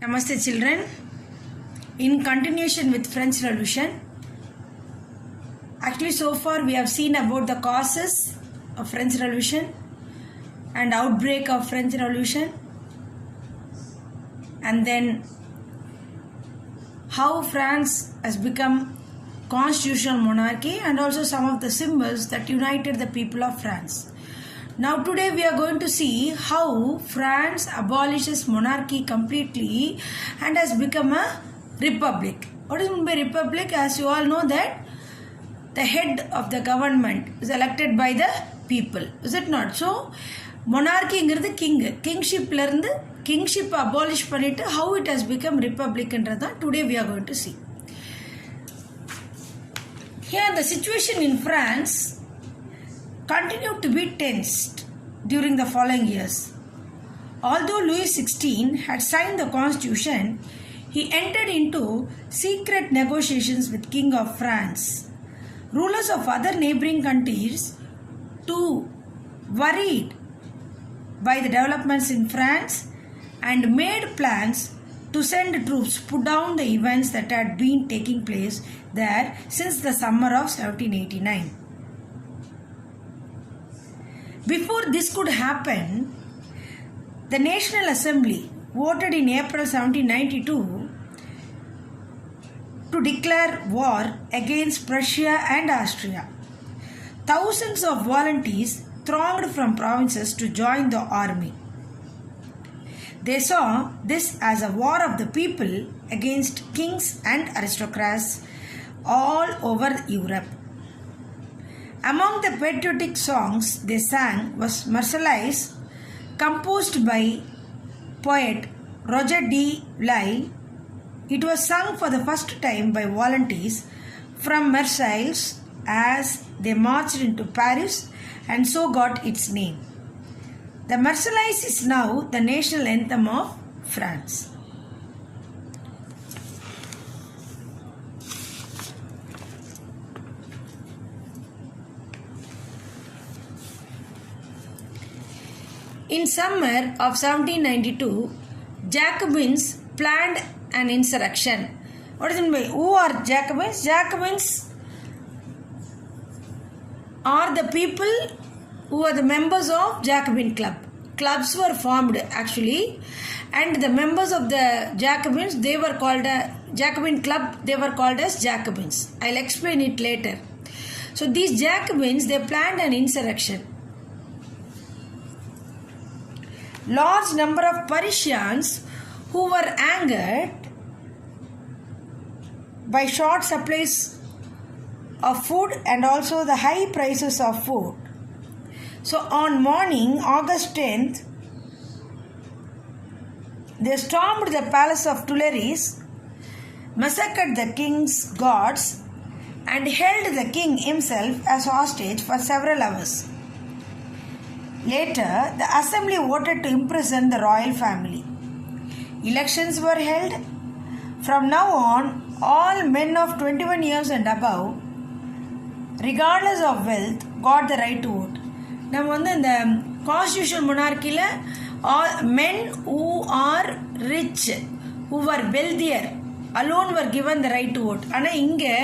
Namaste children. In continuation with French Revolution, actually so far we have seen about the causes of French Revolution and outbreak of French Revolution, and then how France has become constitutional monarchy and also some of the symbols that united the people of France. Now today we are going to see how France abolishes monarchy completely and has become a republic. What is meant by republic? As you all know that the head of the government is elected by the people. Is it not? So monarchy is king. Kingship abolish பண்ணிட்டு how it has become republic என்றதான் today we are going to see. Here the situation in France continued to be tensed during the following years. Although Louis XVI had signed the constitution, he entered into secret negotiations with King of France. Rulers of other neighboring countries too worried by the developments in France and made plans to send troops put down the events that had been taking place there since the summer of 1789. Before this could happen, the National Assembly voted in April 1792 to declare war against Prussia and Austria. Thousands of volunteers thronged from provinces to join the army. They saw this as a war of the people against kings and aristocrats all over Europe. Among the patriotic songs they sang was Marseillaise, composed by poet Roger de Lisle. It was sung for the first time by volunteers from Marseille as they marched into Paris and so got its name. The Marseillaise is now the national anthem of France. In summer of 1792, Jacobins planned an insurrection. What is it mean? Who are Jacobins? Jacobins are the people who are the members of Jacobin Club. Clubs were formed actually, and the members of the Jacobins, they were called a Jacobin Club, they were called as Jacobins. I'll explain it later. So these Jacobins, they planned an insurrection. Large number of Parisians who were angered by short supplies of food and also the high prices of food. So on morning, August 10th, they stormed the palace of Tuileries, massacred the king's guards, and held the king himself as hostage for several hours. Later, the assembly voted to imprison the royal family. Elections were held. From now on, all men of 21 years and above, regardless of wealth, got the right to vote. நம்ம வந்து இந்த constitution மொனார்க்கியில் men who are rich, who were wealthier alone were given the right to vote. ஆனால் இங்கே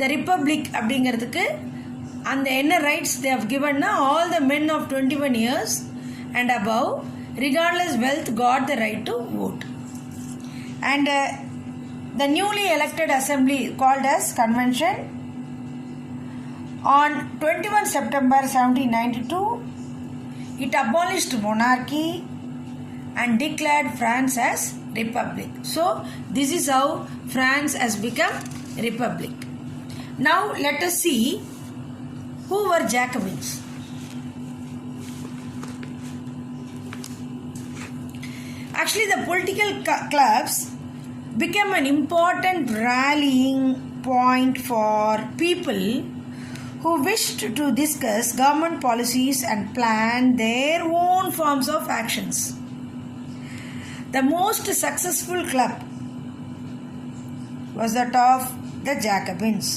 the republic அப்படிங்கிறதுக்கு அந்த என்ன rights they have given all the men of 21 years and above regardless wealth got the right to vote. And the newly elected assembly called as convention on 21 September 1792 it abolished monarchy and declared France as republic. So this is how France has become republic. Now let us see who were Jacobins. Actually, the political clubs became an important rallying point for people who wished to discuss government policies and plan their own forms of actions. The most successful club was that of the Jacobins.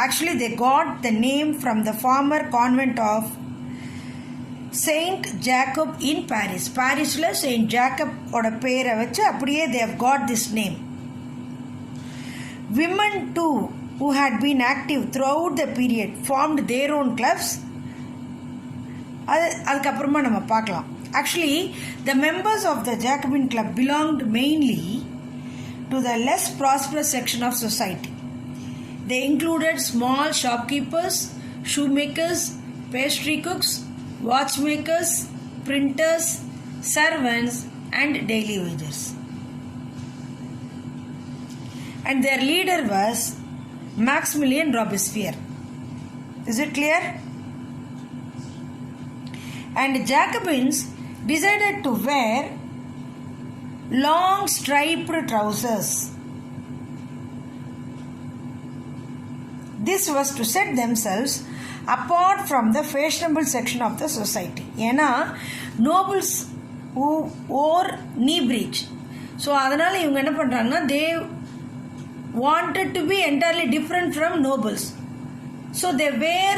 Actually, they got the name from the former convent of Saint Jacob in Paris. Parisல Saint Jacob ஓட பேரை வச்சு அப்படியே they have got this name. Women too who had been active throughout the period formed their own clubs. அதுக்கப்புறமா நம்ம பார்க்கலாம். Actually, the members of the Jacobin club belonged mainly to the less prosperous section of society. They included small shopkeepers, shoemakers, pastry cooks, watchmakers, printers, servants, and daily wagers. And their leader was Maximilien Robespierre. Is it clear? And Jacobins decided to wear long striped trousers. This was to set themselves apart from the fashionable section of the society. ஏன்னா nobles who wore knee breech. So அதனால் இவங்க என்ன பண்ணுறாங்கன்னா they wanted to be entirely different from nobles. So they wear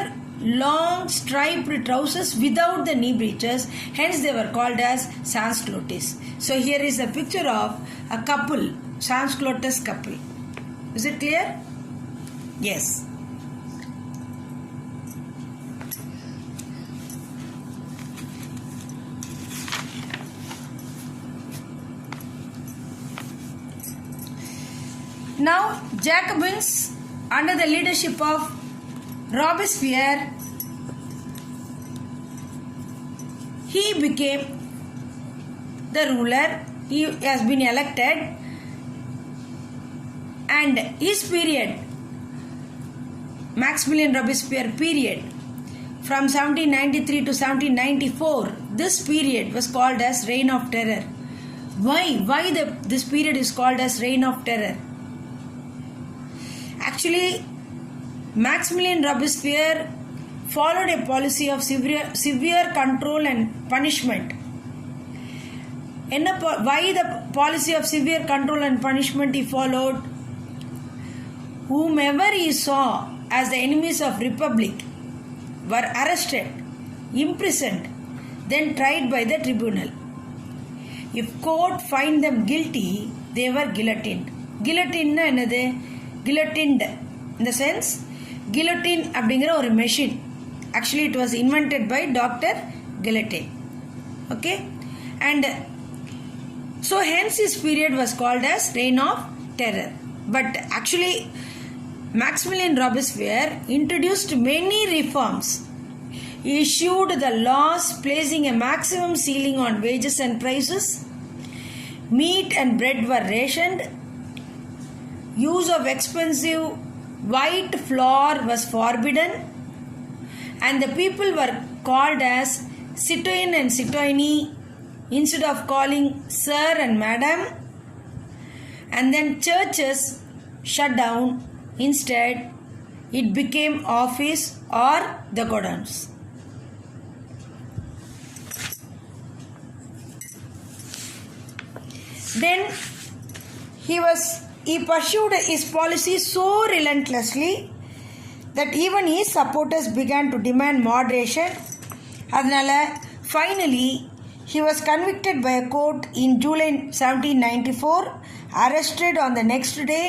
long striped trousers without the knee breeches. Hence they were called as sans-culottes. So here is a picture of a couple, sans-culottes couple. Is it clear? Yes. Now, Jacobins, under the leadership of Robespierre, he became the ruler. He has been elected, and his period, Maximilien Robespierre period, from 1793 to 1794, this period was called as Reign of Terror. Why this period is called as Reign of Terror? Actually, Maximilien Robespierre followed a policy of severe control and punishment. Why the policy of severe control and punishment he followed? Whomever he saw as the enemies of Republic were arrested, imprisoned, then tried by the tribunal. If court find them guilty, they were guillotined. Guillotine na enadhu? Guillotined in the sense guillotine அப்படிங்கிற ஒரு machine. Actually it was invented by Dr. Guillotine. Okay, and so hence his period was called as Reign of Terror. But actually Maximilien Robespierre introduced many reforms. He issued the laws placing a maximum ceiling on wages and prices. Meat and bread were rationed. Use of expensive white flour was forbidden, and the people were called as citoyen and citoyenne instead of calling sir and madam. And then churches shut down. Instead, it became office or the godowns. Then he pursued his policy so relentlessly that even his supporters began to demand moderation. அதனால finally he was convicted by a court in July 1794, arrested on the next day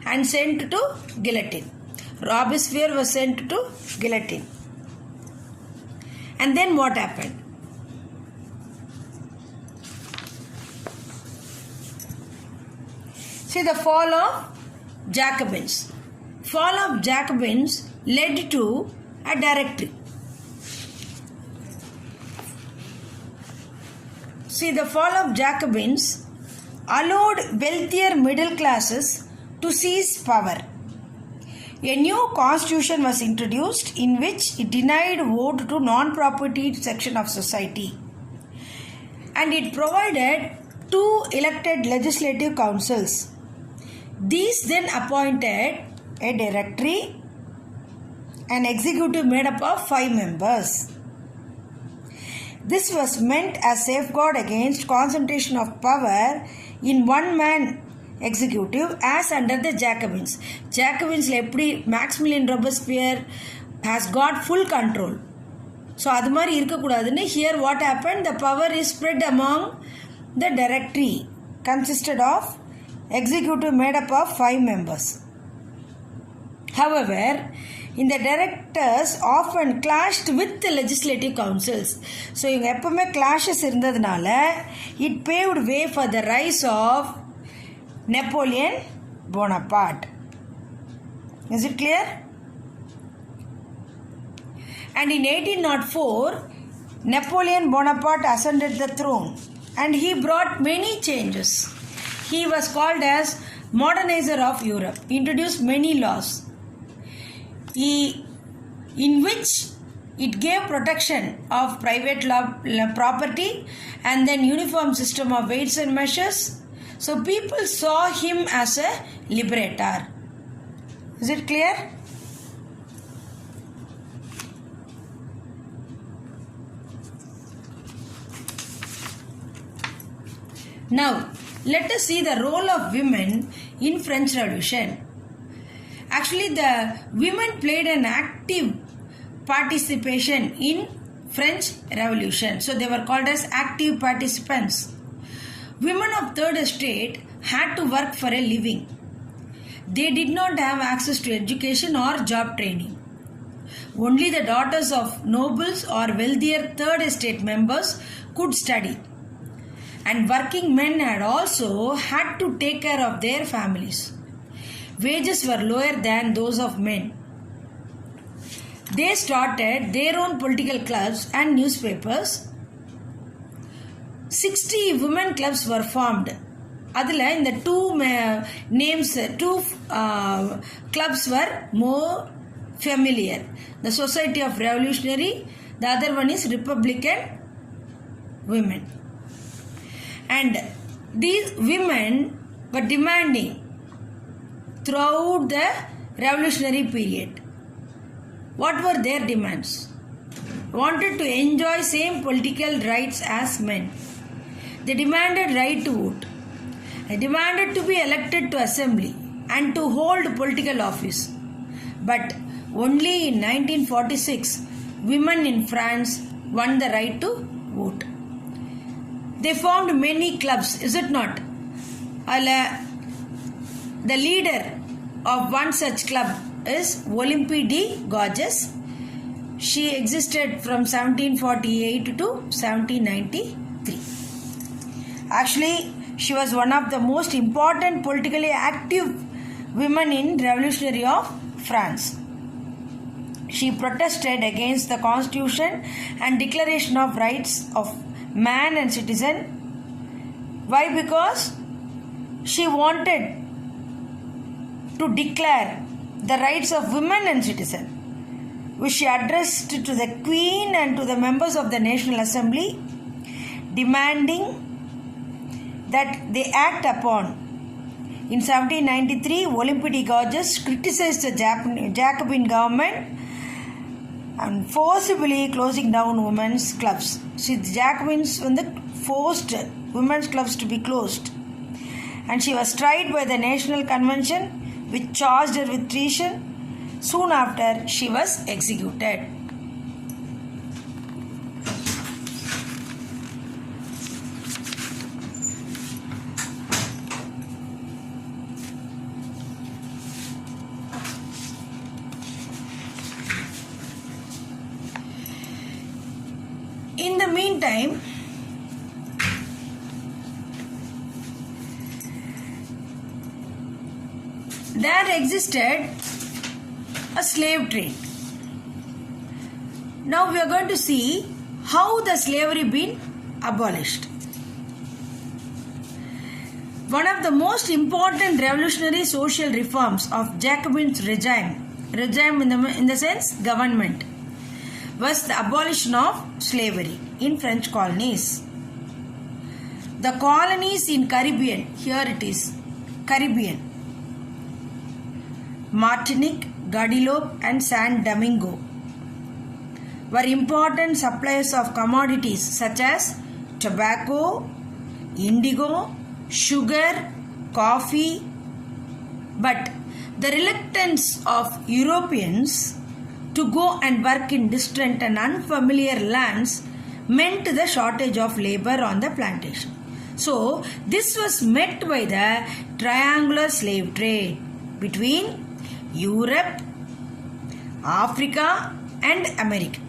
and sent to guillotine. Robespierre was sent to guillotine. And then what happened? See the fall of Jacobins. Fall of Jacobins led to a directory. See, the fall of Jacobins allowed wealthier middle classes to seize power. A new constitution was introduced in which it denied vote to non-property section of society, and it provided 2 elected legislative councils. These then appointed a directory, an executive made up of 5 members. This was meant as safeguard against concentration of power in one-man executive as under the Jacobins. Jacobins எப்படி Maximilien Robespierre has got full control. So அது மாதிரி இருக்கக்கூடாதுன்னு here what happened, the power is spread among the directory consisted of executive made up of 5 members. However, in the directors often clashed with the legislative councils. So இவங்க எப்பவுமே clashes இருந்ததுனால it paved way for the rise of Napoleon Bonaparte. Is it clear? And in 1804, Napoleon Bonaparte ascended the throne and he brought many changes. He was called as modernizer of Europe. He introduced many laws in which it gave protection of private property and then uniform system of weights and measures. So people saw him as a liberator. Is it clear? Now, let us see the role of women in French Revolution. Actually, the women played an active participation in French Revolution. So, they were called as active participants. Women of third estate had to work for a living. They did not have access to education or job training. Only the daughters of nobles or wealthier third estate members could study. And working men had also had to take care of their families. Wages were lower than those of men. They started their own political clubs and newspapers. 60 women clubs were formed. அதில் இந்த two clubs were more familiar. The Society of Revolutionary, the other one is Republican Women. And these women were demanding throughout the revolutionary period. What were their demands? Wanted to enjoy same political rights as men. They demanded right to vote. They demanded to be elected to assembly and to hold political office. But only in 1946, women in France won the right to vote. They formed many clubs, is it not? The leader of one such club is Olympe de Gouges. She existed from 1748 to 1793. Actually, she was one of the most important politically active women in Revolutionary of France. She protested against the Constitution and Declaration of Rights of Man and Citizen. Why? Because she wanted to declare the rights of women and citizen, which she addressed to the Queen and to the members of the National Assembly, demanding that they act upon. In 1793, Olympe de Gouges criticized the Jacobin government and forcibly closing down women's clubs. See, the Jacobins forced women's clubs to be closed. And she was tried by the National Convention, which charged her with treason. Soon after, she was executed. In the meantime, there existed a slave trade. Now we are going to see how the slavery been abolished. One of the most important revolutionary social reforms of Jacobin's regime in the sense government, was the abolition of slavery in French colonies. The colonies in Caribbean, here it is, Caribbean, Martinique, Guadeloupe and San Domingo were important suppliers of commodities such as tobacco, indigo, sugar, coffee. But the reluctance of Europeans to go and work in distant and unfamiliar lands meant the shortage of labor on the plantation. So, this was met by the triangular slave trade between Europe, Africa, and America.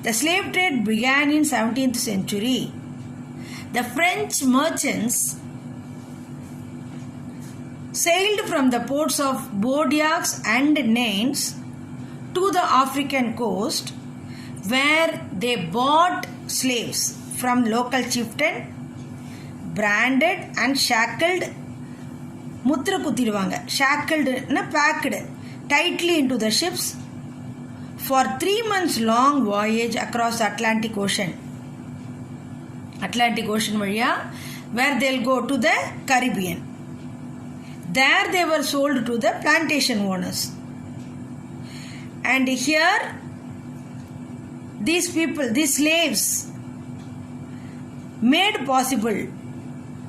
The slave trade began in 17th century. The French merchants sailed from the ports of Bordeaux and Nantes to the African coast, where they bought slaves from local chieftain, branded and shackled. Mudra குத்திடுவாங்க. Shackledனா packed tightly into the ships for 3 months long voyage across the Atlantic Ocean. Atlantic Ocean வழியா, where they'll go to the Caribbean. There they were sold to the plantation owners. And here these people, these slaves, made possible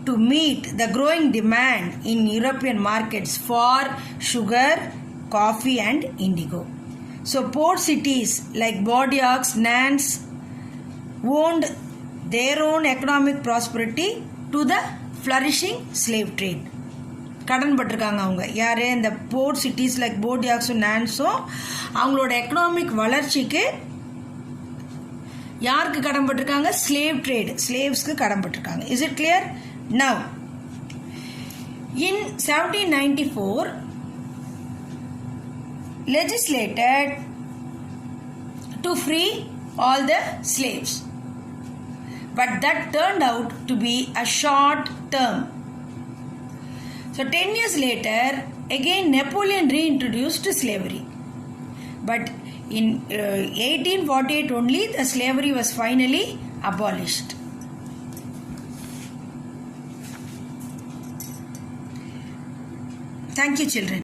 to meet the growing demand in European markets for sugar, coffee and indigo. So port cities like Bordeaux, Nantes owned their own economic prosperity to the flourishing slave trade. கடன் பட்டிருக்காங்க அவங்க. யாரு? இந்த board cities like போர்டியாக்ஸும் நான்ஸும் அவங்களோட economic வளர்ச்சிக்கு யாருக்கு கடன் பட்டிருக்காங்க? Slave trade, ஸ்லேவ்ஸ்க்கு கடன் பட்டிருக்காங்க. Is it clear? Now in 1794 legislated to free all the slaves, but that turned out to be a short term. So 10 years later, again Napoleon reintroduced slavery. But in 1848 only, the slavery was finally abolished. Thank you, children.